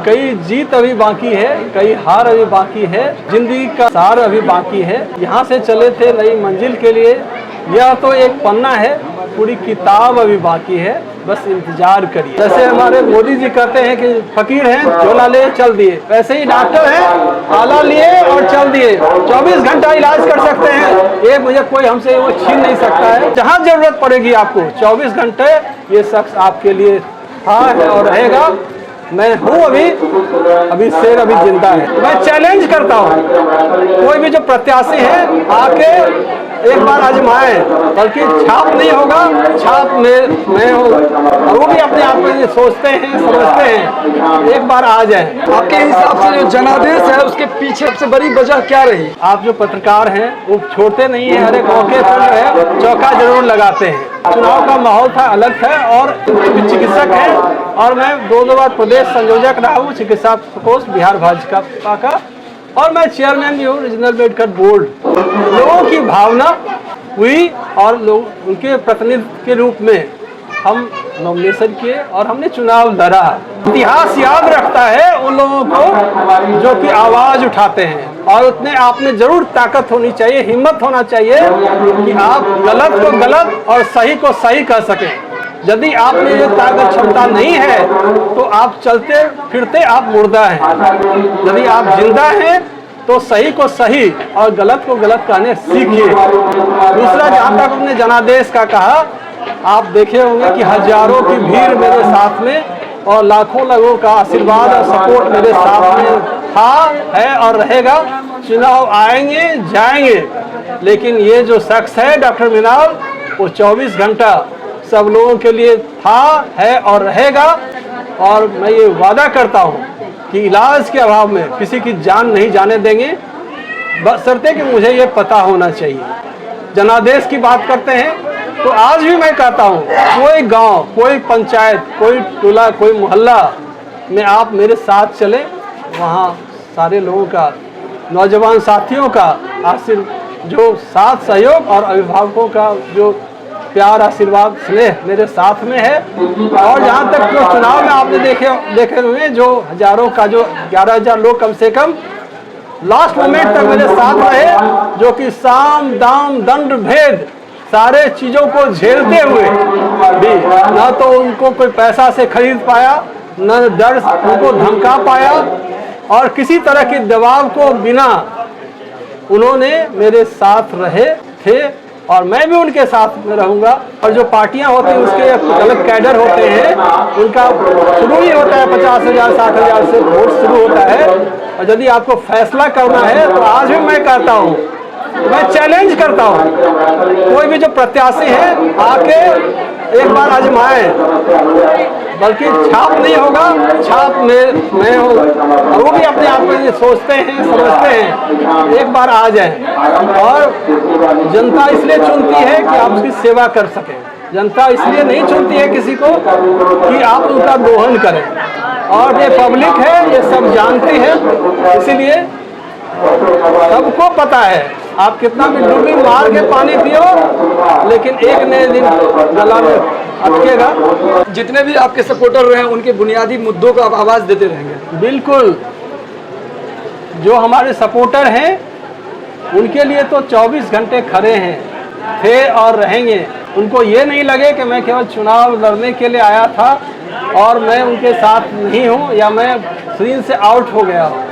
कई जीत अभी बाकी है, कई हार अभी बाकी है, जिंदगी का सार अभी बाकी है। यहाँ से चले थे नई मंजिल के लिए, यह तो एक पन्ना है, पूरी किताब अभी बाकी है, बस इंतजार करिए। जैसे हमारे मोदी जी कहते हैं कि फकीर हैं झोला ले चल दिए, वैसे ही डॉक्टर हैं आला लिए और चल दिए। 24 घंटा इलाज कर सकते हैं, ये मुझे कोई हमसे वो छीन नहीं सकता है। जहाँ जरूरत पड़ेगी आपको 24 घंटे ये शख्स आपके लिए था है और रहेगा। मैं हूँ अभी शेर अभी जिंदा है। मैं चैलेंज करता हूँ, कोई भी जो प्रत्याशी है आके एक बार आजमाएं, बल्कि छाप नहीं होगा, छाप में मैं होगा। और वो भी अपने आप में सोचते हैं समझते हैं, एक बार आ जाए। आपके हिसाब से जो जनादेश है उसके पीछे सबसे बड़ी वजह क्या रही? आप जो पत्रकार हैं वो छोड़ते नहीं है, हर एक मौके पर जो है चौका जरूर लगाते हैं। चुनाव का माहौल था, अलग था, और चिकित्सक हैं और मैं 2 बार प्रदेश संयोजक रहा हूँ चिकित्सा प्रकोष्ठ बिहार भाजपा का, और मैं चेयरमैन भी हूँ रीजनल मेडिकल बोर्ड। लोगों की भावना हुई और लोग उनके प्रतिनिधि के रूप में हम नॉमिनेशन किए और हमने चुनाव लड़ा। इतिहास याद रखता है उन लोगों को जो कि आवाज उठाते हैं, और उतने आप में जरूर ताकत होनी चाहिए, हिम्मत होना चाहिए कि आप गलत को गलत और सही को सही कह सकें। यदि आप में ये ताकत क्षमता नहीं है तो आप चलते फिरते आप मुर्दा हैं। यदि आप जिंदा हैं तो सही को सही और गलत को गलत कहने सीखिए। दूसरा, जहाँ तक हमने जनादेश का कहा, आप देखे होंगे कि हजारों की भीड़ मेरे साथ में और लाखों लोगों का आशीर्वाद और सपोर्ट मेरे साथ में था, है और रहेगा। चुनाव आएंगे जाएंगे, लेकिन ये जो शख्स है डॉक्टर मृणाल, वो 24 घंटा सब लोगों के लिए था, है और रहेगा। और मैं ये वादा करता हूँ कि इलाज के अभाव में किसी की जान नहीं जाने देंगे, बशर्ते कि मुझे ये पता होना चाहिए। जनादेश की बात करते हैं तो आज भी मैं कहता हूँ, कोई गांव, कोई पंचायत, कोई टोला, कोई मोहल्ला में आप मेरे साथ चले, वहाँ सारे लोगों का, नौजवान साथियों का जो साथ सहयोग और अभिभावकों का जो प्यार आशीर्वाद स्नेह मेरे साथ में है। और जहाँ तक जो चुनाव में आपने देखे हुए जो हजारों का जो 11,000 लोग कम से कम लास्ट मोमेंट तक मेरे साथ रहे, जो कि साम दाम दंड भेद सारे चीज़ों को झेलते हुए भी न तो उनको कोई पैसा से खरीद पाया, न डर उनको धमका पाया, और किसी तरह के दबाव को बिना उन्होंने मेरे साथ रहे थे, और मैं भी उनके साथ में रहूंगा। और जो पार्टियां होती हैं उसके अलग कैडर होते हैं, उनका शुरू ही होता है 50,000 60,000 से वोट शुरू होता है। और यदि आपको फैसला करना है तो आज भी मैं कहता हूँ, मैं चैलेंज करता हूँ, कोई भी जो प्रत्याशी है आके एक बार आजमाएं, बल्कि छाप नहीं होगा, छाप में मैं होगा। और वो भी अपने आप में सोचते हैं समझते हैं, एक बार आ जाए। और जनता इसलिए चुनती है कि आप उसकी सेवा कर सकें। जनता इसलिए नहीं चुनती है किसी को कि आप उनका दोहन करें, और ये पब्लिक है, ये सब जानती है। इसीलिए सबको पता है, आप कितना भी डुबकी मार के पानी पियो, लेकिन एक नए दिन गला में अटकेगा। जितने भी आपके सपोर्टर रहे हैं उनके बुनियादी मुद्दों को आप आवाज़ देते रहेंगे? बिल्कुल, जो हमारे सपोर्टर हैं उनके लिए तो 24 घंटे खड़े हैं, थे और रहेंगे। उनको ये नहीं लगे कि मैं केवल चुनाव लड़ने के लिए आया था और मैं उनके साथ नहीं हूँ या मैं स्क्रीन से आउट हो गया हूँ।